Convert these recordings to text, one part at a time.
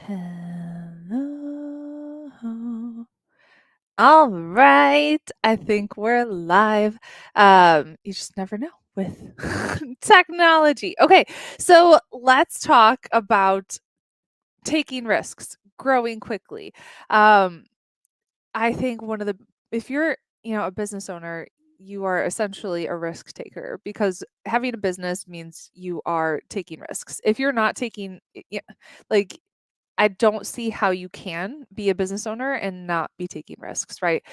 Hello. All right. I think we're live. You just never know with technology. Okay, so let's talk about taking risks, growing quickly. Um, I think one of the if you're, a business owner, you are essentially a risk taker because having a business means you are taking risks. If you're not taking, like I don't see how you can be a business owner and not be taking risks, right?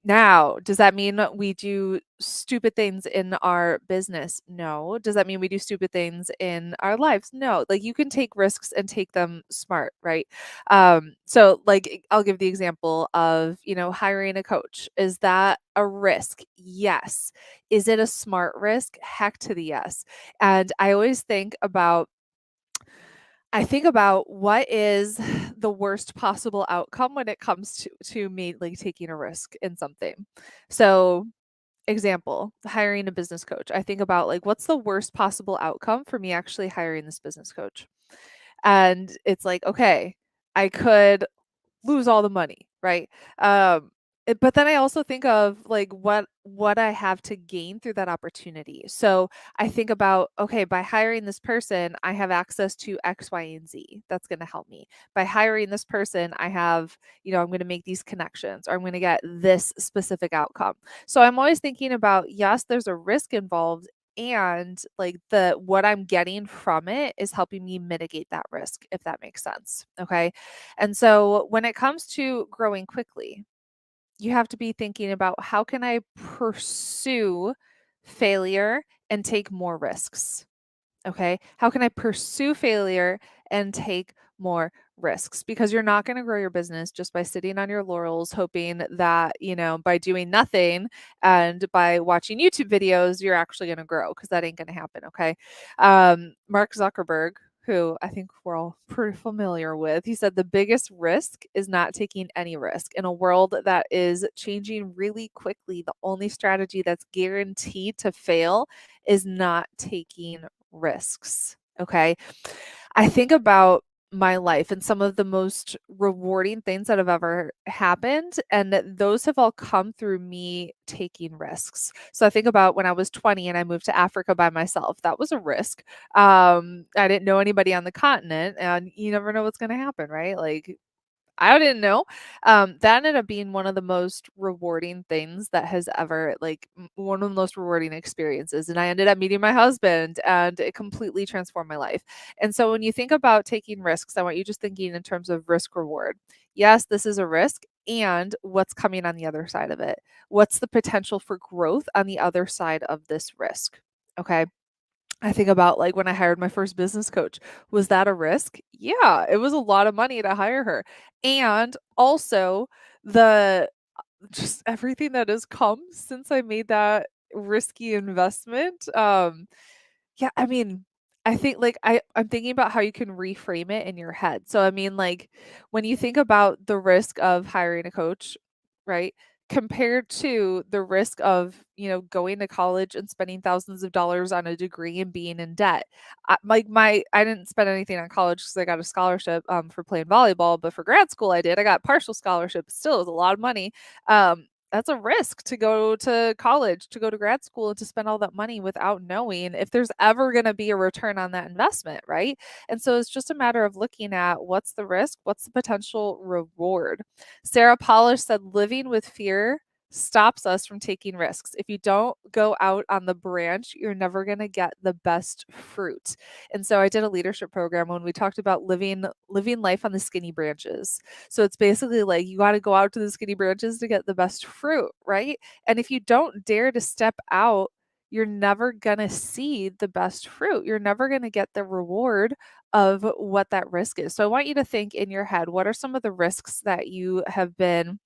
Now, does that mean we do stupid things in our business? No. Does that mean we do stupid things in our lives? No. Like you can take risks and take them smart, right? So like I'll give the example of, hiring a coach. Is that a risk? Yes. Is it a smart risk? Heck to the yes. And I think about what is the worst possible outcome when it comes to me like taking a risk in something. So, example, hiring a business coach. I think about like what's the worst possible outcome for me actually hiring this business coach. And it's like, okay, I could lose all the money, right? But then I also think of like what I have to gain through that opportunity. So I think about, okay, by hiring this person, I have access to X, Y, and Z. That's going to help me. By hiring this person, I have, I'm going to make these connections or I'm going to get this specific outcome. So I'm always thinking about, yes, there's a risk involved and like the what I'm getting from it is helping me mitigate that risk, if that makes sense. Okay. And so when it comes to growing quickly, you have to be thinking about how can I pursue failure and take more risks? Okay. How can I pursue failure and take more risks? Because you're not going to grow your business just by sitting on your laurels, hoping that, by doing nothing and by watching YouTube videos, you're actually going to grow because that ain't going to happen. Okay. Mark Zuckerberg, who I think we're all pretty familiar with, he said the biggest risk is not taking any risk. In a world that is changing really quickly, the only strategy that's guaranteed to fail is not taking risks. Okay. I think about my life and some of the most rewarding things that have ever happened. And those have all come through me taking risks. So I think about when I was 20 and I moved to Africa by myself. That was a risk. I didn't know anybody on the continent, and you never know what's going to happen, right? Like I didn't know. That ended up being one of the most rewarding things that has ever, like, one of the most rewarding experiences. And I ended up meeting my husband, and it completely transformed my life. And so when you think about taking risks, I want you just thinking in terms of risk reward. Yes, this is a risk. And what's coming on the other side of it? What's the potential for growth on the other side of this risk? Okay. I think about like when I hired my first business coach. Was that a risk? Yeah, it was a lot of money to hire her. And also the just everything that has come since I made that risky investment. Yeah, I mean, I think like I'm thinking about how you can reframe it in your head. So I mean like when you think about the risk of hiring a coach, right? Compared to the risk of, going to college and spending thousands of dollars on a degree and being in debt. I didn't spend anything on college because I got a scholarship for playing volleyball, but for grad school I did. I got partial scholarship. Still, it was a lot of money. That's a risk to go to college, to go to grad school, and to spend all that money without knowing if there's ever going to be a return on that investment, right? And so it's just a matter of looking at what's the risk, what's the potential reward. Sarah Polish said, living with fear stops us from taking risks. If you don't go out on the branch, you're never going to get the best fruit. And so I did a leadership program when we talked about living life on the skinny branches. So it's basically like you got to go out to the skinny branches to get the best fruit, right? And if you don't dare to step out, you're never going to see the best fruit. You're never going to get the reward of what that risk is. So I want you to think in your head, what are some of the risks that you have been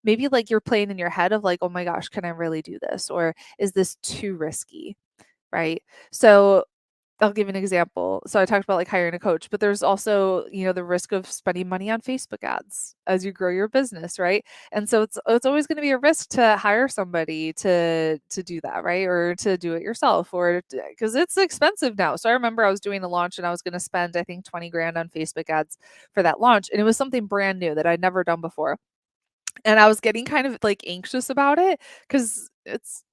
maybe like you're playing in your head of like, oh my gosh, can I really do this? Or is this too risky? Right. So I'll give an example. So I talked about like hiring a coach, but there's also, the risk of spending money on Facebook ads as you grow your business, right? And so it's always going to be a risk to hire somebody to do that, right? Or to do it yourself, or because it's expensive now. So I remember I was doing a launch and I was going to spend, I think, 20 grand on Facebook ads for that launch, and it was something brand new that I'd never done before. And I was getting kind of like anxious about it because it's,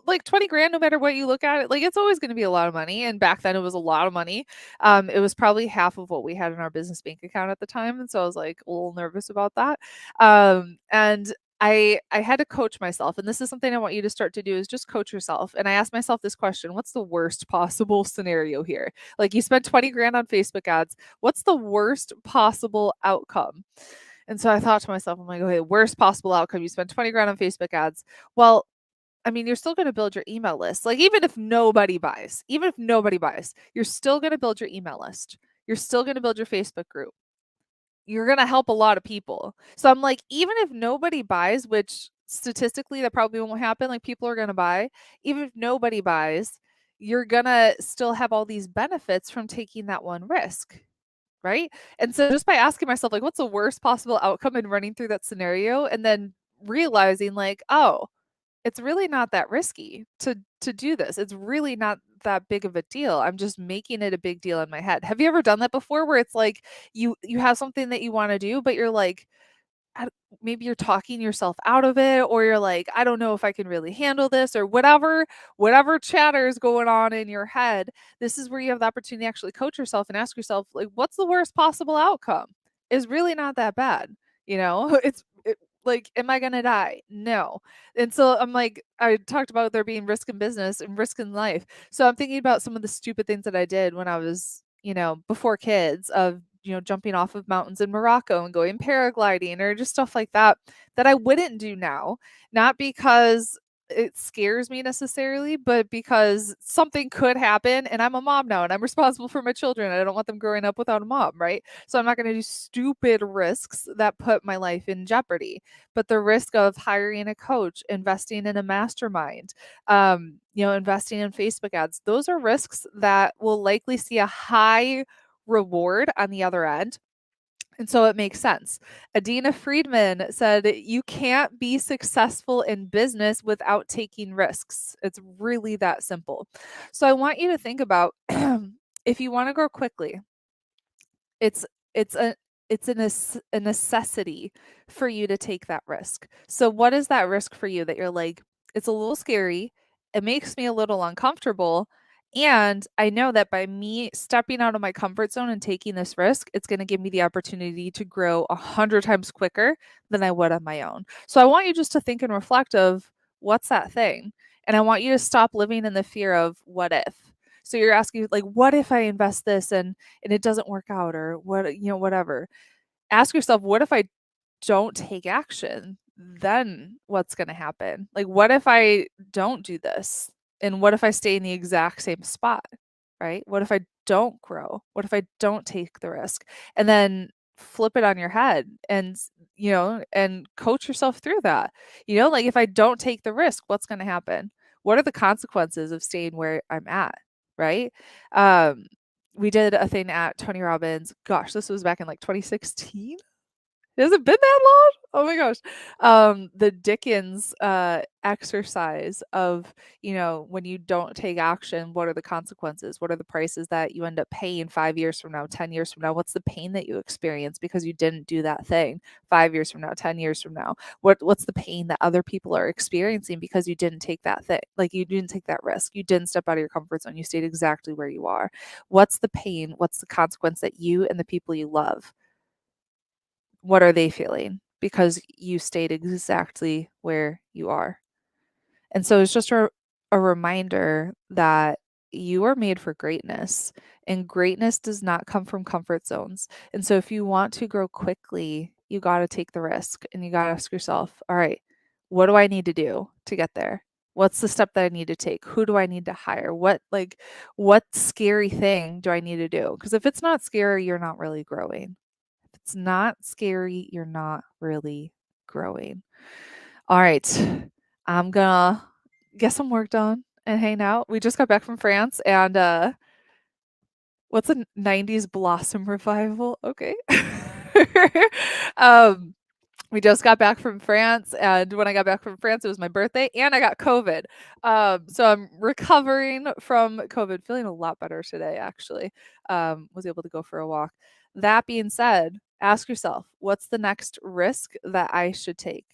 like 20 grand, no matter what you look at it, like it's always going to be a lot of money. And back then it was a lot of money. It was probably half of what we had in our business bank account at the time. And so I was like a little nervous about that. And I had to coach myself. And this is something I want you to start to do, is just coach yourself. And I asked myself this question: what's the worst possible scenario here? Like, you spent 20 grand on Facebook ads. What's the worst possible outcome? And so I thought to myself, I'm like, okay, worst possible outcome. You spend 20 grand on Facebook ads. Well, I mean, you're still going to build your email list. Like, even if nobody buys, you're still going to build your email list. You're still going to build your Facebook group. You're going to help a lot of people. So I'm like, even if nobody buys, which statistically that probably won't happen, like people are going to buy, even if nobody buys, you're going to still have all these benefits from taking that one risk. Right? And so just by asking myself, like, what's the worst possible outcome, and running through that scenario, and then realizing like, oh, it's really not that risky to do this. It's really not that big of a deal. I'm just making it a big deal in my head. Have you ever done that before, where it's like you have something that you want to do, but you're like, maybe you're talking yourself out of it, or you're like, I don't know if I can really handle this, or whatever chatter is going on in your head. This is where you have the opportunity to actually coach yourself and ask yourself, like, what's the worst possible outcome? Is really not that bad. Like, am I gonna die? No. And so I'm like, I talked about there being risk in business and risk in life. So I'm thinking about some of the stupid things that I did when I was, before kids, of, jumping off of mountains in Morocco and going paragliding, or just stuff like that, that I wouldn't do now. Not because it scares me necessarily, but because something could happen, and I'm a mom now and I'm responsible for my children. I don't want them growing up without a mom, right? So I'm not going to do stupid risks that put my life in jeopardy. But the risk of hiring a coach, investing in a mastermind, investing in Facebook ads, those are risks that will likely see a high reward on the other end. And so it makes sense. Adina Friedman said, you can't be successful in business without taking risks. It's really that simple. So I want you to think about, if you want to grow quickly, it's it's a a necessity for you to take that risk. So what is that risk for you that you're like, it's a little scary, it makes me a little uncomfortable, and I know that by me stepping out of my comfort zone and taking this risk, it's going to give me the opportunity to grow 100 times quicker than I would on my own. So I want you just to think and reflect of, what's that thing? And I want you to stop living in the fear of what if. So you're asking, like, what if I invest this and it doesn't work out, or whatever. Ask yourself, what if I don't take action? Then what's going to happen? Like, what if I don't do this? And what if I stay in the exact same spot? Right? What if I don't grow? What if I don't take the risk? And then flip it on your head, and coach yourself through that. Like, if I don't take the risk, what's going to happen? What are the consequences of staying where I'm at? Right? Um, we did a thing at Tony Robbins. Gosh, this was back in like 2016. Has it been that long? Oh my gosh. The Dickens exercise of, when you don't take action, what are the consequences? What are the prices that you end up paying 5 years from now, 10 years from now? What's the pain that you experience because you didn't do that thing 5 years from now, 10 years from now? What's the pain that other people are experiencing because you didn't take that thing? Like, you didn't take that risk. You didn't step out of your comfort zone. You stayed exactly where you are. What's the pain? What's the consequence that you and the people you love, what are they feeling? Because you stayed exactly where you are. And so it's just a reminder that you are made for greatness, and greatness does not come from comfort zones. And so if you want to grow quickly, you got to take the risk, and you got to ask yourself, all right, what do I need to do to get there? What's the step that I need to take? Who do I need to hire? What scary thing do I need to do? Because if it's not scary, you're not really growing. It's not scary, you're not really growing. All right. I'm gonna get some work done and hang out. We just got back from France, and What's a 90s blossom revival? Okay. Um, we just got back from France, and when I got back from France, it was my birthday, and I got COVID. So I'm recovering from COVID, feeling a lot better today, actually. Was able to go for a walk. That being said, ask yourself, what's the next risk that I should take?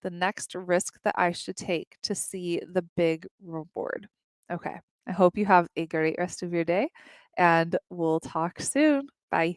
The next risk that I should take to see the big reward. Okay. I hope you have a great rest of your day, and we'll talk soon. Bye.